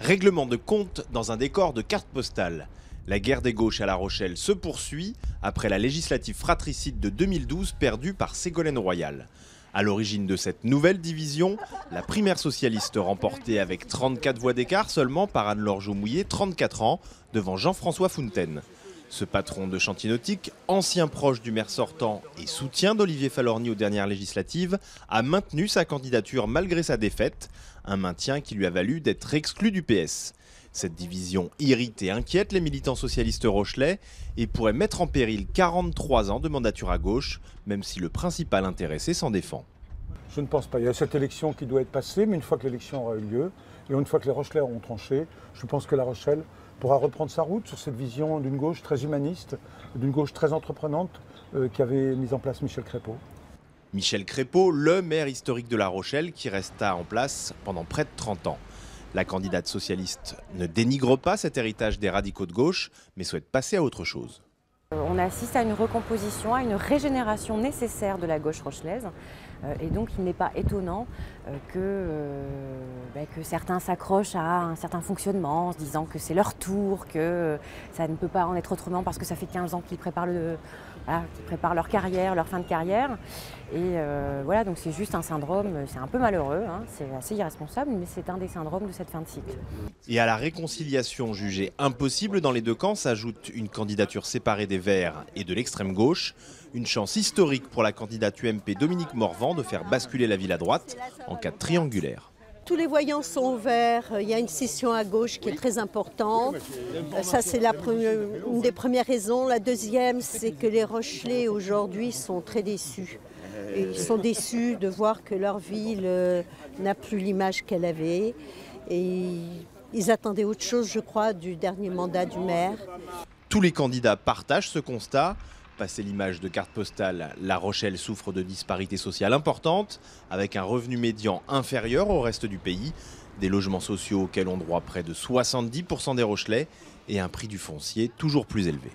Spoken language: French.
Règlement de compte dans un décor de carte postale. La guerre des gauches à La Rochelle se poursuit après la législative fratricide de 2012 perdue par Ségolène Royal. À l'origine de cette nouvelle division, la primaire socialiste remportée avec 34 voix d'écart seulement par Anne-Laure Jaumouillet, 34 ans, devant Jean-François Fountaine. Ce patron de chantier nautique, ancien proche du maire sortant et soutien d'Olivier Falorni aux dernières législatives, a maintenu sa candidature malgré sa défaite, un maintien qui lui a valu d'être exclu du PS. Cette division irrite et inquiète les militants socialistes rochelais et pourrait mettre en péril 43 ans de mandature à gauche, même si le principal intéressé s'en défend. Je ne pense pas. Il y a cette élection qui doit être passée, mais une fois que l'élection aura eu lieu, et une fois que les Rochelais auront tranché, je pense que La Rochelle pourra reprendre sa route sur cette vision d'une gauche très humaniste, d'une gauche très entreprenante qu'avait mise en place Michel Crépeau. Michel Crépeau, le maire historique de La Rochelle qui resta en place pendant près de 30 ans. La candidate socialiste ne dénigre pas cet héritage des radicaux de gauche, mais souhaite passer à autre chose. On assiste à une recomposition, à une régénération nécessaire de la gauche rochelaise. Et donc il n'est pas étonnant que certains s'accrochent à un certain fonctionnement en se disant que c'est leur tour, que ça ne peut pas en être autrement parce que ça fait 15 ans qu'ils préparent, qu'ils préparent leur carrière, leur fin de carrière. Et voilà, donc c'est juste un syndrome, c'est un peu malheureux, hein, c'est assez irresponsable, mais c'est un des syndromes de cette fin de cycle. Et à la réconciliation jugée impossible dans les deux camps s'ajoute une candidature séparée des Verts et de l'extrême gauche, une chance historique pour la candidate UMP Dominique Morvan de faire basculer la ville à droite en cas de triangulaire. Tous les voyants sont au vert, il y a une scission à gauche qui est très importante. Ça, c'est une des premières raisons. La deuxième, c'est que les Rochelais aujourd'hui sont très déçus. Ils sont déçus de voir que leur ville n'a plus l'image qu'elle avait. Et ils attendaient autre chose, je crois, du dernier mandat du maire. Tous les candidats partagent ce constat. Passé l'image de carte postale, La Rochelle souffre de disparités sociales importantes, avec un revenu médian inférieur au reste du pays, des logements sociaux auxquels ont droit près de 70% des Rochelais et un prix du foncier toujours plus élevé.